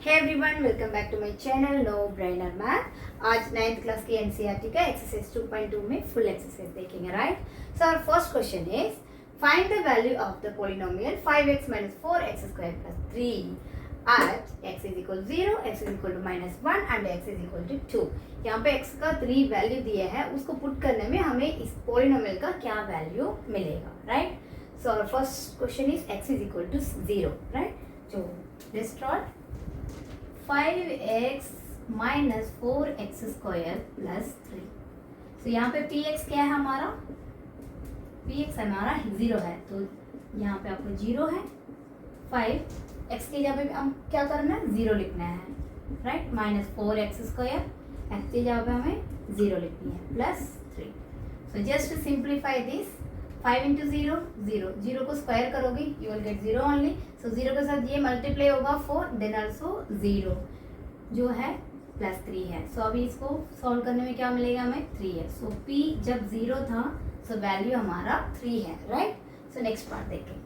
Hey everyone, welcome back to my channel no brainer math. आज 9th class की NCERT का exercise 2.2 में full exercise देखेंगे, right. So our first question is find the value of the polynomial 5x - 4x square plus 3 at x is equal to 0, x is equal to -1 and x is equal to 2। यहाँ पे x का 3 value दिया है, उसको put करने में हमें इस पॉलिनोमियल का क्या वैल्यू मिलेगा, right. So our first question is x is equal to 0, right. So let's start। 5x - 4x square plus 3। तो यहाँ पे px क्या है हमारा, px हमारा 0 है, तो यहाँ पे आपको 0 है। 5x की जगह पे हम क्या करना है, 0 लिखना है, राइट। -4x स्क्वायर, x की जगह पे हमें 0 लिखनी है, plus 3। So just simplify this. 5 into 0 0, 0 को स्क्वायर करोगे यू विल गेट 0 ओनली। सो 0 के साथ ये मल्टीप्लाई होगा 4, देन ऑल्सो 0 जो है प्लस 3 है। सो अभी इसको सॉल्व करने में क्या मिलेगा, हमें 3 है। सो p जब 0 था सो वैल्यू हमारा 3 है, राइट। सो नेक्स्ट पार्ट देखें।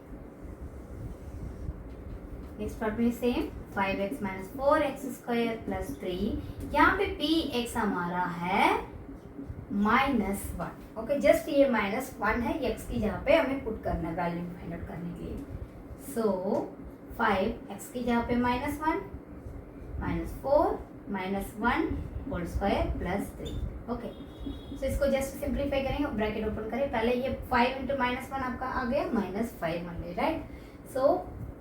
नेक्स्ट पार्ट में same 5x - 4x square plus 3। यहाँ पे px हमारा है -1, ओके। जस्ट ये -1 है, x की जगह पे हमें पुट करना है वैल्यू फाइंड आउट करने के लिए। सो 5x की जगह पे -1 -4 -1 होल स्क्वायर प्लस 3, ओके। सो इसको जस्ट सिंप्लीफाई करेंगे, ब्रैकेट ओपन करें। पहले ये 5 इंटू -1 आपका आ गया -5 ओनली, राइट। सो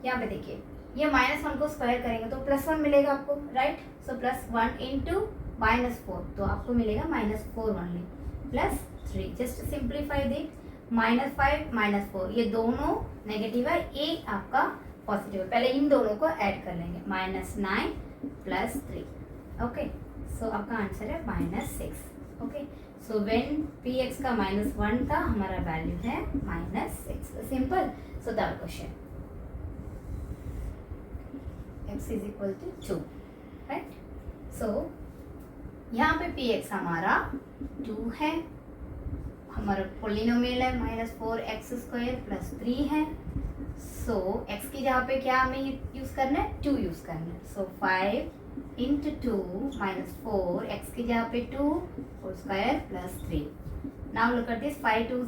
यहाँ पे देखिए, ये -1 को स्क्वायर करेंगे तो +1 मिलेगा आपको, राइट। सो +1 इंटू -4 तो आपको मिलेगा -4 ओनली, प्लस 3। जस्ट सिंप्लीफाई दी। -5 -4 ये दोनों नेगेटिव है, एक आपका पॉजिटिव है। पहले इन दोनों को ऐड कर लेंगे, -9 प्लस 3, ओके। सो आपका आंसर है -6, ओके। सो व्हेन px का -1 था, हमारा वैल्यू है -6, simple. So third question, x is equal to 2, right. So यहाँ पे px हमारा 2 है, हमारा पॉलिनोमियल है -4x स्क्वायर प्लस 3 है। सो x की जगह पे क्या हमें यूज करना है, 2 यूज करना है। सो 5 इंटू 2 -4, x की जगह पे 2 whole square plus 3। Now look at this, 5 2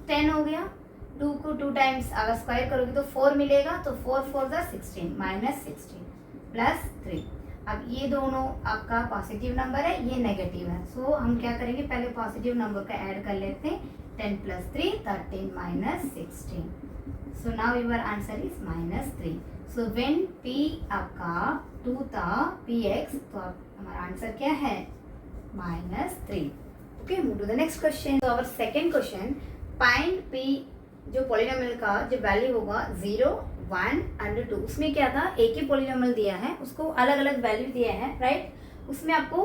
10 हो गया। 2 को 2 टाइम्स अगर स्क्वायर करोगे तो 4 मिलेगा, तो 4 4 16 -16 प्लस 3। अब ये दोनों आपका पॉजिटिव नंबर है, ये नेगेटिव है। सो हम क्या करेंगे, पहले पॉजिटिव नंबर का ऐड कर लेते हैं। 10 plus 3 13 -16। So now your answer is -3। So when p आपका 2 था px, तो हमारा आंसर क्या है, -3, okay. Move to the next question. तो our second question, find p जो पॉलिनोमियल का जो वैल्यू होगा 0 1 और 2। उसमें क्या था, एक ही पॉलिनोमियल दिया है, उसको अलग अलग वैल्यू दिया है, राइट। उसमें आपको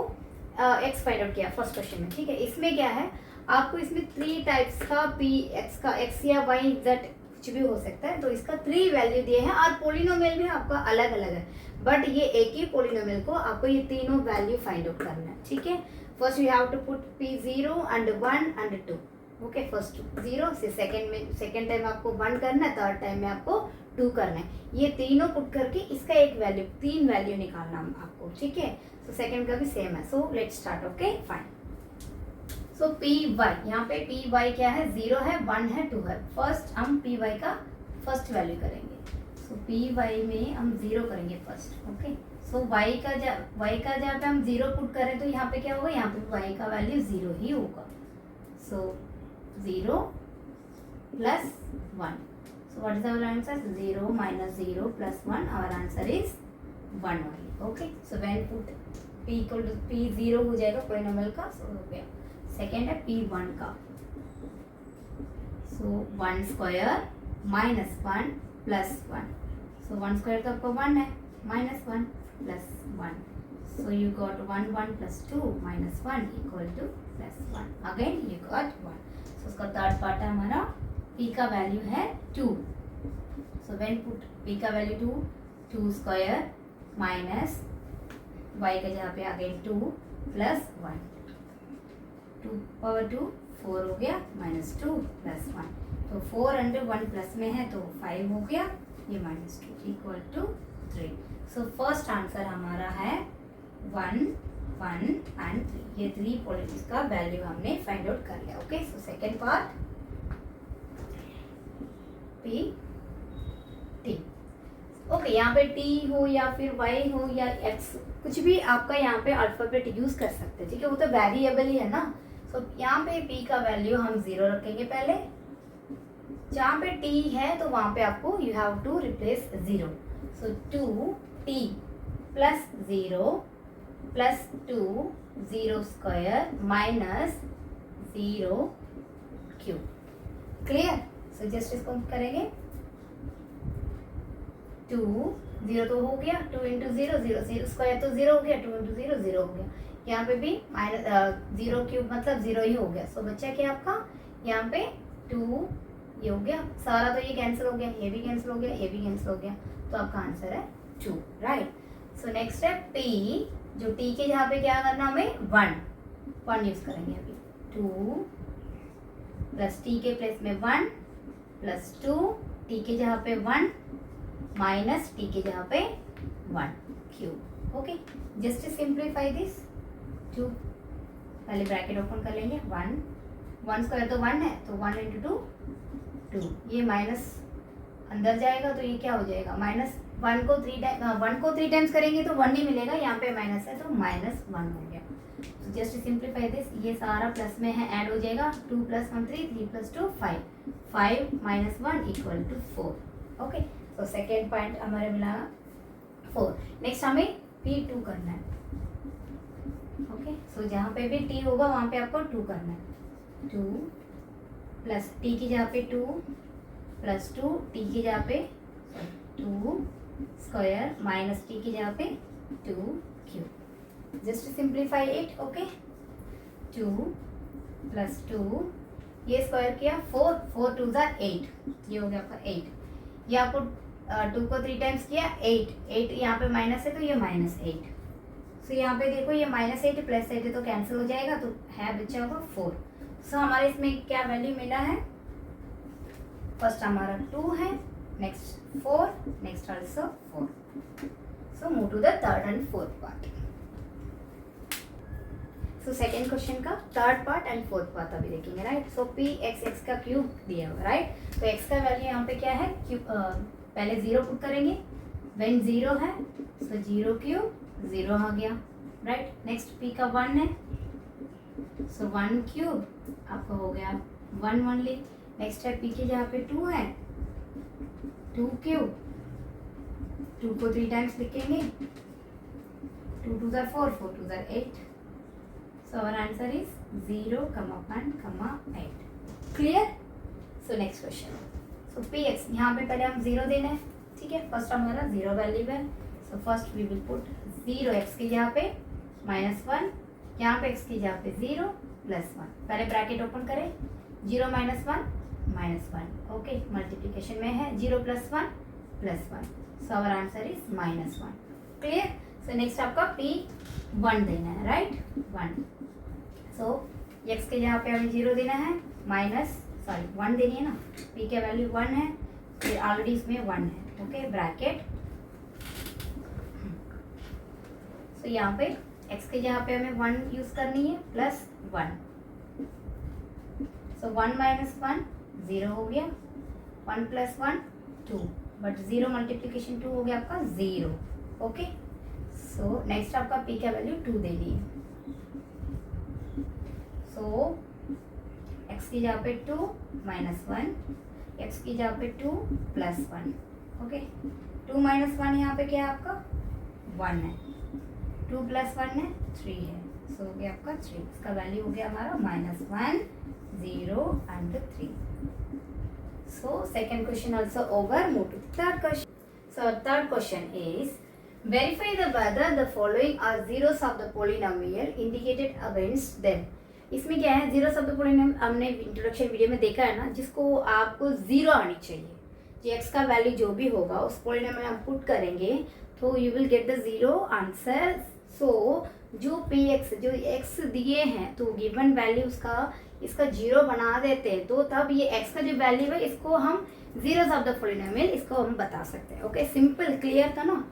x फाइंड आउट किया फर्स्ट क्वेश्चन में, ठीक है। इसमें क्या है, आपको इसमें 3 टाइप्स का px का x या y z कुछ भी हो सकता है, तो इसका 3 वैल्यू दिए हैं और पॉलिनोमियल भी आपका अलग अलग है, बट ये एक ही पॉलिनोमियल को आपको ये तीनों वैल्यू फाइंड आउट करना है, ठीक है। First you have to put p0 and 1 and 2, okay. First 0 से सेकेंड टाइम आपको 1 करना है, थर्ड टाइम में आपको 2 करना है। ये तीनों पुट करके इसका एक वैल्यू, 3 वैल्यू निकालना आपको, ठीक है। सो सेकेंड का भी सेम है। So let's start, okay fine. So P Y, यहाँ पे पी वाई क्या है, 0 है, 1 है, 2 है। फर्स्ट हम पी वाई का फर्स्ट वैल्यू करेंगे। सो पी वाई में हम 0 करेंगे फर्स्ट, ओके। सो वाई का जहाँ पे हम 0 पुट करें तो यहाँ पे क्या होगा, यहाँ पे वाई का वैल्यू 0 ही होगा। सो 0 plus 1। So what is our answer? 0 minus 0 plus 1. Our answer is 1 only. Okay. So when put p equal to p 0 हो जाएगा पॉलिनोमियल का, so हो गया। सेकेंड है p 1 का। So 1 square minus 1 plus 1. So 1 square तो आपका 1 है, minus 1 plus 1. So you got 1 1 plus 2 minus 1 equal to plus 1. Again you got 1. So उसका थर्ड पार्ट है हमारा, p का वैल्यू है 2। सो व्हेन पुट p का वैल्यू 2 स्क्वायर माइनस y का जहाँ पे अगेन 2 प्लस 1, 2 पावर 2 4 हो गया, -2 प्लस 1, तो 4 अंडर 1 प्लस में है तो 5 हो गया, ये -2 equal to 3। So first answer हमारा है 1, 1 एंड 3. ये 3 पॉलिनोमियल्स का वैल्यू हमने फाइंड आउट कर लिया. Okay, so second part P T. Okay, यहाँ पे T हो या फिर Y हो या X, कुछ भी आपका यहाँ पे अल्फाबेट यूज कर सकते हैं. ठीक है, वो तो वेरिएबल ही है ना. सो यहाँ पे P का वैल्यू हम 0 रखेंगे पहले. जहाँ पे T है तो वहाँ पे आपको you have to replace 0. So 2T plus 0 plus 2 0 square minus 0 cube. Clear. So just इसको करेंगे. 2 0 तो हो गया, 2 इंटू 0 0 0 स्क्वायर तो 0 हो गया, 2 इंटू 0 0 हो गया. यहाँ पे भी माइनस 0 क्यूब मतलब 0 ही हो गया. सो बच्चा क्या आपका यहाँ पे 2 ये हो गया, सारा तो ये कैंसिल हो गया, ये भी कैंसिल हो गया, ये भी कैंसिल हो गया. तो आपका आंसर है 2. राइट. सो नेक्स्ट है P, जो T के जहाँ पे क्या करना हमें 1 यूज करेंगे अभी. 2 प्लस T के प्लेस में 1 प्लस 2 T के जहाँ पे 1 माइनस T के जहाँ पे 1 cube. Okay, just simplify this. 2 पहले ब्रैकेट ओपन कर लेंगे. 1 स्क्वायर तो 1 है, तो 1 इंटू 2 2. ये माइनस अंदर जाएगा तो ये क्या हो जाएगा माइनस. 1 को 3 टाइम्स करेंगे तो 1 नहीं मिलेगा, यहाँ पे माइनस है तो माइनस 1 हो गया. Just simplify this. ये सारा प्लस में है, ऐड हो जाएगा. 2 plus 1 3, 3 plus 2 5, 5 minus 1 equal to 4. Okay, तो सेकेंड पॉइंट हमारे मिला 4. नेक्स्ट हमें P2 करना है. ओके, सो जहाँ पे भी T होगा वहाँ पे आपको 2 करना है. 2 प्लस T की जहाँ पे 2 प्लस 2 T की जहाँ पे 2 स्क्वायर माइनस T की जहाँ पे 2 cube. Just simplify it. Okay, 2 plus 2 ये स्क्वायर किया 4 4 2 ज़ा 8, ये हो गया आपका 8. ये आपको 2 को 3 टाइम्स किया 8 यहाँ पे माइनस है तो ये माइनस 8. सो यहाँ पे देखो ये माइनस 8 प्लस 8 तो कैंसिल हो जाएगा, तो है बच्चा होगा 4. सो हमारे इसमें क्या वैल्यू मिला है. फर्स्ट हमारा 2 है, next 4, next also 4. So move to the third and fourth part. So second question का third part and fourth part अभी देखेंगे. राइट. सो P x का क्यूब दिया हुआ. राइट. तो x का वैल्यू यहाँ पे क्या है, क्यूब पहले 0 पुट करेंगे. व्हेन 0 है सो 0 क्यूब 0 आ गया. राइट. नेक्स्ट P का 1 है, सो 1 क्यूब आपका हो गया 1 ओनली. नेक्स्ट है P के जहाँ पे 2 है, 2 क्यूब 2 को 3 टाइम्स लिखेंगे. 2 2 ज़ा 4 4 2 ज़ा 8. So our answer is 0, 1, 8. Clear? So next question. So Px यहाँ पे पहले हम 0 देना है. ठीक है, फर्स्ट हमारा 0 वैल्यू है. So first we will put 0 x की जगह पे -1, यहाँ पे x की जगह पे 0 प्लस 1. पहले ब्रैकेट ओपन करें. 0 माइनस 1 ओके, मल्टीप्लीकेशन में है 0 plus 1 plus 1. So our answer is -1. Clear? So next आपका P1 देना है. राइट. 1. सो x के जहाँ पे हमें 0 देना है, 1 देनी है ना. P का वैल्यू 1 है, फिर ऑलरेडी इसमें 1 है. Okay, bracket. सो यहाँ पे x के जहाँ पे हमें 1 यूज करनी है प्लस 1. सो 1 माइनस 1 0 हो गया. 1 प्लस 1 2, बट 0 मल्टीप्लीकेशन 2 हो गया आपका 0. ओके, सो नेक्स्ट आपका P का वैल्यू 2 दे दी है. सो x की जगह पे 2 माइनस 1, x की जगह पे 2 प्लस 1. ओके, 2 माइनस 1 यहाँ पे क्या है आपका 1 है. 2 प्लस 1 है 3 है. सो हो गया आपका 3. इसका वैल्यू हो गया हमारा -1 0 and 3. So second question also over. Move to third question. So third question is verify whether the following are zeros of the polynomial indicated against them. इसमें क्या है, जीरो ऑफ द पोलिनोमियल हमने introduction video में देखा है ना, जिसको आपको 0 आनी चाहिए. जो x का वैल्यू जो भी होगा उस पोलिनोमियल हम पुट करेंगे तो you will get the 0 answer. So जो Px जो x दिए हैं तो गिवन वैल्यू इसका 0 बना देते हैं, तो तब ये x का जो वैल्यू है इसको हम जीरोस ऑफ द पोलिनोमियल इसको हम बता सकते हैं. ओके, सिंपल क्लियर था ना.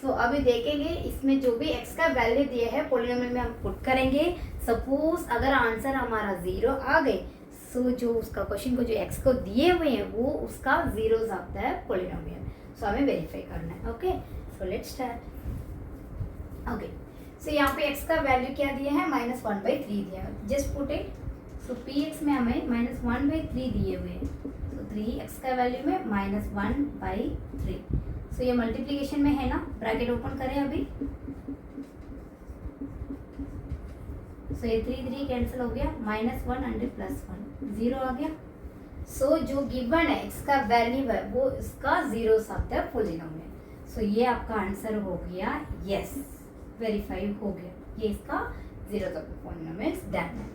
सो अभी देखेंगे इसमें जो भी x का वैल्यू दिया है पोलिनोमियल में हम पुट करेंगे। सपोज अगर आंसर हमारा 0 आ गए, सो जो उसका क्वेश्चन को जो x को दिए हुए हैं वो उसका 0 आता है पोलिनोमियल। सो हमें वेरीफाई करना है। Okay, so let's start. Okay, so यहाँ पे x का वैल्यू क्या दिया है, -1/3 दिया है। Just put it. So px में हमें -1/3 दिए हुए हैं, तो 3x का वैल्यू में -1/3। सो ये मल्टीप्लीकेशन में है ना, ब्रैकेट ओपन करें अभी। सो ये 3 कैंसिल हो गया, -1 + 1 0 आ गया। सो जो गिवन है x का वैल्यू है वो इसका 0 आता है पोलिनोमियल। सो ये आपका आंसर हो गया, यस वेरीफाई हो गया, ये इसका 0 तक पोलिनोमियल डन है।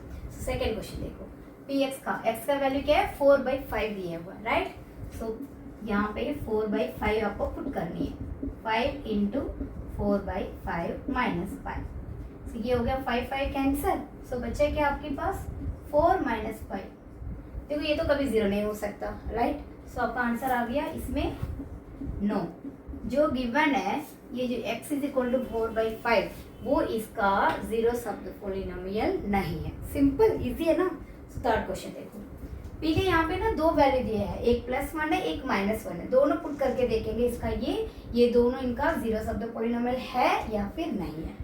सेकेंड क्वेश्चन देखो, px का x का वैल्यू क्या है, 4/5 दिया हुआ है, राइट। सो यहाँ पे 4/5 आपको पुट करनी है, 5 × 4/5 - 5। सो ये हो गया 5 कैंसर। सो बच्चे क्या आपके पास 4 - 5। देखो ये तो कभी 0 नहीं हो सकता, राइट। सो आपका आंसर आ गया इसमें नो। जो गिवन है ये जो x = 4/5 वो इसका 0 शब्द पोलिनोमियल नहीं है। सिंपल इजी है ना। थर्ड क्वेश्चन देखो, पी के यहाँ पे ना 2 वैल्यू दिए हैं, एक +1 है एक -1 है। दोनों पुट करके देखेंगे इसका ये दोनों इनका 0 शब्द पोलिनोमियल है या फिर नहीं है।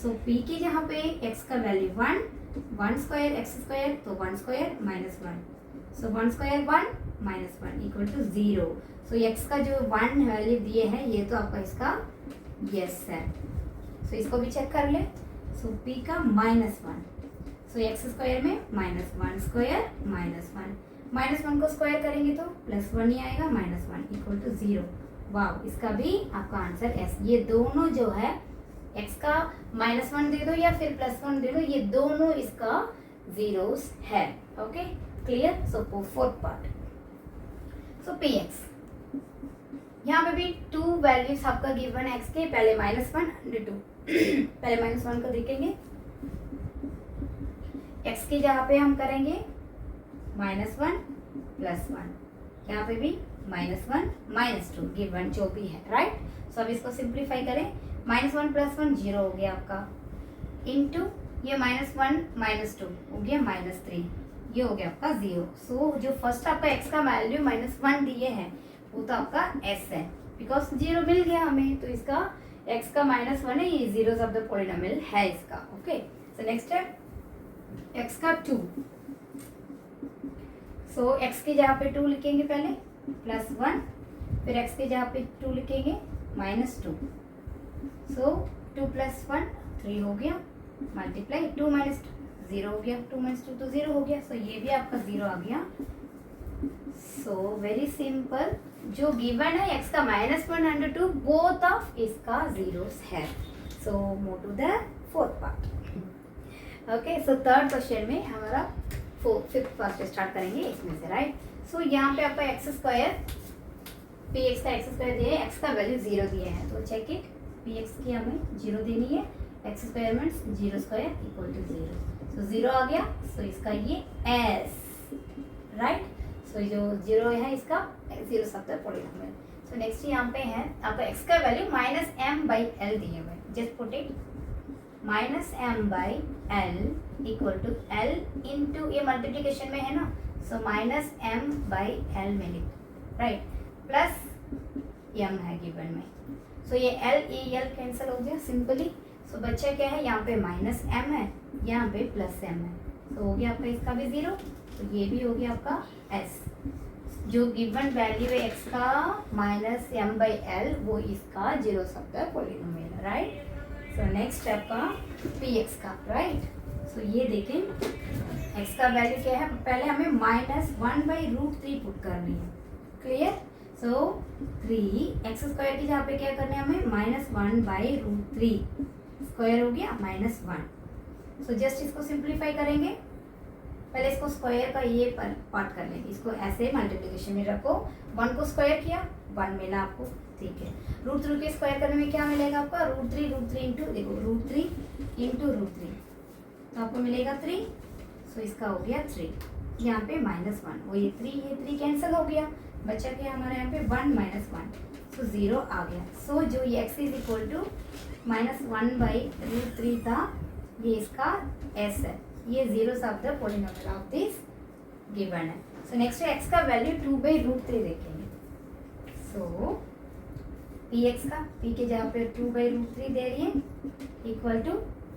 सो पी के जहाँ पे x का वैल्यू 1 x² तो 1² - 1। सो 1² 1 - 1 = 0। सो x का जो 1 वैल्यू दिए हैं ये तो आपका इसका यस है। सो इसको भी चेक कर ले। सो p का -1, सो x² में -1² - 1 -1 को स्क्वायर करेंगे तो +1 ही आएगा, -1 = 0। वाह, इसका भी आपका आंसर एस। ये दोनों जो है x का -1 दे दो या फिर +1 दे दो, ये दोनों इसका 0s है। Okay clear. So fourth part, so px यहाँ पे भी 2 वैल्यूज आपका गिवन है x के, पहले -1 × 2 पहले -1 को देखेंगे, x की जहाँ पे हम करेंगे -1 + 1, यहाँ पे भी -1 - 2 गिवन जो भी है, राइट। सो अब इसको सिंप्लीफाई करें, -1 + 1 0 हो गया आपका, इनटू ये -1 - 2 हो गया -3, ये हो गया आपका 0। सो जो फर्स्ट आपका x का वैल्यू -1 दिए हैं वो तो आपका s है, बिकॉज 0 मिल गया हमें, तो इसका x का -1 है, ये 0 शब्द पोलिनोमियल है इसका। ओके, सो नेक्स्ट है x का 2। सो x की जगह पे 2 लिखेंगे पहले +1, फिर x की जगह पे 2 लिखेंगे -2। सो 2 + 1 3 हो गया, मल्टीप्लाई 2 - 2 0 हो गया, 2 - 2 तो 0 हो गया। सो ये भी आपका 0 आ गया। सो वेरी सिंपल, जो गिवन है x का -1 × 2 बोथ ऑफ इसका 0s है। So move to the fourth part. Okay, so third question में हमारा फिफ्थ पार्ट स्टार्ट करेंगे इसमें से, राइट। सो यहाँ पे आपका x² px का x² दिया है, x का वैल्यू 0 दिया है, तो चेक इट, px की हमें 0 देनी है, x² मीन्स 0² = 0। सो 0 आ गया, सो इसका ये s, राइट। सो जो 0 है इसका 0 शब्द पोलिनोमियल। सो नेक्स्ट यहाँ पे है आपका x का वैल्यू -m/l दिए हुए, just put it, -m/l = l into, ये मल्टीप्लीकेशन में है ना, सो -m/l में लिख, राइट, प्लस m है गिवन में। सो ये l कैंसिल हो गया सिंपली। सो बच्चा क्या है, यहाँ पे -m है, यहाँ पे +m है, तो हो गया आपका इसका भी 0, तो ये भी हो गया आपका s। जो गिवन वैल्यू है x का -m/l वो इसका 0 शब्द है पोलिनोमियल, राइट। सो नेक्स्ट आपका px का, राइट। सो ये देखें x का वैल्यू क्या है, पहले हमें -1/√3 पुट करनी है, क्लियर। सो 3x² की जहाँ पे क्या करना है हमें, -1/√3 स्क्वायर हो गया -1। सो जस्ट इसको सिंप्लीफाई करेंगे, पहले इसको स्क्वायर का ये पार्ट कर लेंगे, इसको ऐसे मल्टीप्लिकेशन में रखो, 1 को स्क्वायर किया 1 मिला आपको, ठीक है। √3 के स्क्वायर करने में क्या मिलेगा आपका, √3 इंटू, देखो √3 × √3 तो आपको मिलेगा 3। सो इसका हो गया 3, यहाँ पे -1, वो ये 3 कैंसिल हो गया, बचा क्या हमारे यहाँ पे 1 माइनस 1, सो 0 आ गया. सो जो ये x इज इक्वल टू -1/√3 था, ये इसका s है. ये zeros of the polynomial of this given है. सो नेक्स्ट x का वैल्यू 2/√3 देखेंगे. सो px का p के जगह पे 2/√3 दे रही है इक्वल टू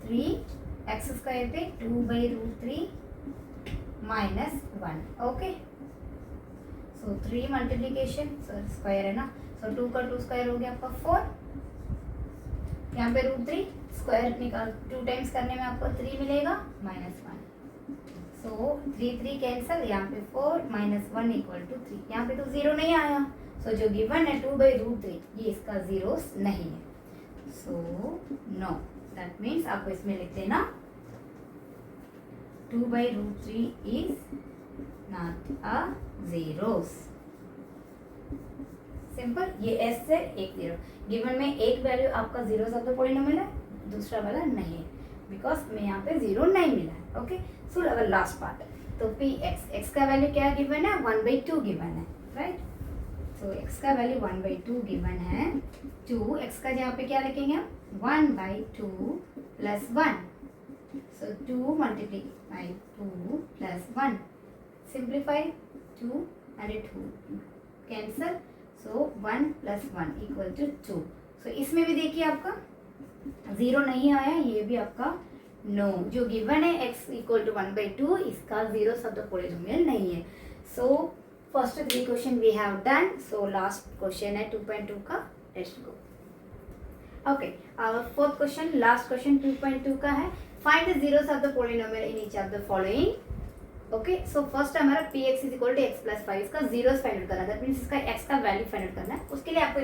3x स्क्वायर पे 2/√3 माइनस 1. ओके, सो 3 मल्टीप्लीकेशन, सो स्क्वायर है ना, सो 2 का 2 स्क्वायर हो गया आपका 4. यहाँ पे √3 स्क्वायर निकाल 2 टाइम्स करने में आपको 3 मिलेगा -1. सो 3 कैंसिल, यहाँ पे 4 माइनस 1 इक्वल टू 3. यहाँ पे तो 0 नहीं आया. सो जो गिवन है 2/√3 ये इसका जीरोस नहीं है. सो नो, दैट मीन्स आपको इसमें लिख देना 2/√3 is not a zeros. Simple. ये s से एक जीरो. गिवन में एक वैल्यू आपका जीरोस ऑफ द पॉलिनोमियल है, दूसरा वाला नहीं है, बिकॉज में यहाँ पे 0 नहीं मिला है. Okay, so our last part. तो px, x का वैल्यू क्या गिवन है? 1/2 गिवन है, राइट. सो x का वैल्यू 1/2 गिवन है. 2x का जहाँ पे क्या लिखेंगे हम? 1/2 plus 1. So 2 multiply by 2 plus 1. Simplify 2 and 2 cancel. So 1 plus 1 equal to 2. So इसमें भी देखिए आपका 0 नहीं आया, ये भी आपका नो. जो गिवन है x इक्वल टू 1/2, इसका जीरो ऑफ द पॉलिनोमियल नहीं है. So first 3 question we have done. So last question है 2.2 का. Let's go. Okay, our fourth question, last question 2.2 का है. Find the zeros of the polynomial in each of the following. Okay, so first हमारा px is equal to x plus 5, इसका जीरोस find out करना है. That means इसका x का value find out करना है. उसके लिए आपको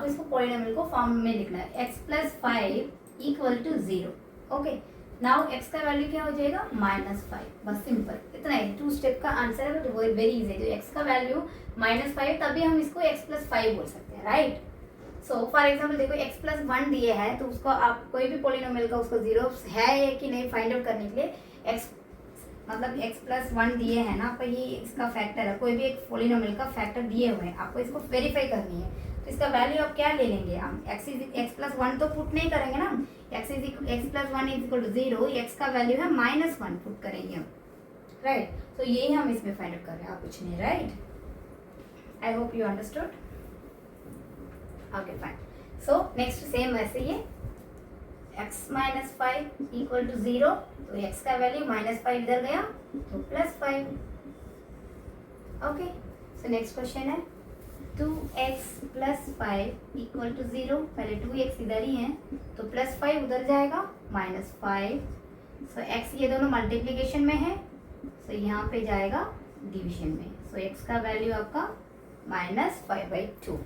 इसको पॉलिनोमियल को फॉर्म में लिखना है. x plus 5 equal to 0. Okay, now x का वैल्यू क्या हो जाएगा? -5. बस सिंपल, इतना ही 2 स्टेप का आंसर है, बट वेरी इजी. जो x का वैल्यू -5, तभी हम इसको x प्लस 5 बोल सकते हैं, राइट. सो फॉर एग्जाम्पल देखो x प्लस 1 दिए है, तो उसको आप कोई भी पॉलिनोमियल का उसको जीरो है कि नहीं फाइंड आउट करने के लिए x मतलब x प्लस 1 दिए हैं ना आपको, ये इसका फैक्टर है. कोई भी एक पॉलिनोमियल का फैक्टर दिए हुए हैं, आपको इसको वेरीफाई करनी है. तो इसका वैल्यू आप क्या ले लेंगे? हम x प्लस 1 तो पुट नहीं करेंगे ना. x plus 1 is equal to 0, x का वैल्यू है -1 पुट करेंगे हम, राइट. तो यही हम इसमें फाइंड आउट कर रहे हैं, आप कुछ नहीं, right. I hope you understood. Okay fine. So next same वैसे ही x माइनस 5 इक्वल टू 0, तो x का वैल्यू -5 इधर गया तो +5. ओके, सो नेक्स्ट क्वेश्चन है 2x प्लस 5 इक्वल टू 0. पहले 2x इधर ही है, तो +5 उधर जाएगा -5. सो x ये दोनों मल्टीप्लीकेशन में है, सो यहाँ पे जाएगा डिवीजन में. सो x का वैल्यू आपका -5/2.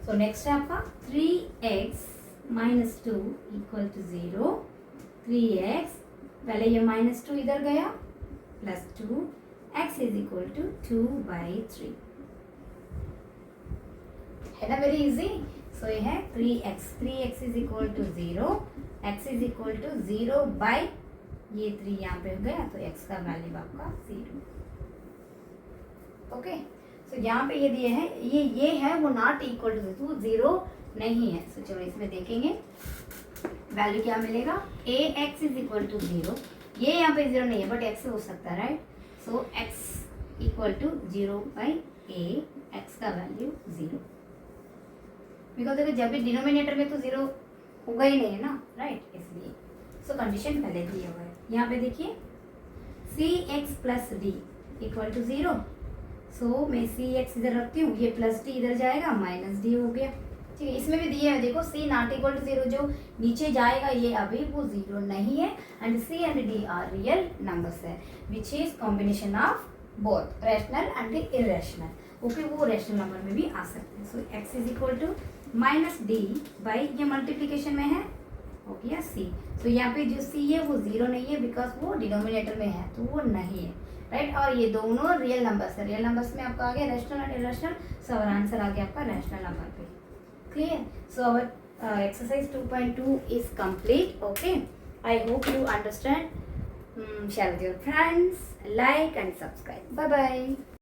सो नेक्स्ट है आपका 3x minus 2 equal to 0. 3x पहले ये -2 इधर गया plus 2, x is equal to 2/3. है ना, वेरी इजी. सो ये है 3x is equal to 0, x is equal to 0 by ये 3 यहाँ पे हो गया, तो x का वैल्यू आपका 0. ओके, सो यहाँ पे ये दिए हैं, ये है वो नॉट इक्वल टू 0 नहीं है. सो चलो इसमें देखेंगे वैल्यू क्या मिलेगा. ax इज इक्वल टू 0, ये यहाँ पे 0 नहीं है, बट x हो सकता है, right. So x equal to 0/a, x का वैल्यू 0. बिकॉज देखो जब भी डिनोमिनेटर में तो 0 होगा ही नहीं है ना, राइट, इसलिए. सो कंडीशन पहले दिया हुआ है. यहाँ पे देखिए cx plus d equal to 0. So मैं cx इधर रखती हूँ, ये प्लस d इधर जाएगा, -d हो गया. ठीक है, इसमें भी दिया है देखो c नॉट इक्वल टू 0, जो नीचे जाएगा ये अभी वो 0 नहीं है. And c and d are real numbers है, which is combination of both rational and irrational. Okay, वो रैशनल नंबर में भी आ सकते हैं. So x is equal to -d by ये मल्टीप्लीकेशन में है हो गया c. तो यहाँ पे जो c है वो 0 नहीं है, बिकॉज वो डिनोमिनेटर में है, तो वो नहीं है, राइट. और ये दोनों रियल नंबर्स है. रियल नंबर्स में आपका आ गया rational and irrational. So our answer आ गया आपका रैशनल नंबर पे. Clear? So our exercise 2.2 is complete. Okay, I hope you understand. Share with your friends, like and subscribe. Bye bye.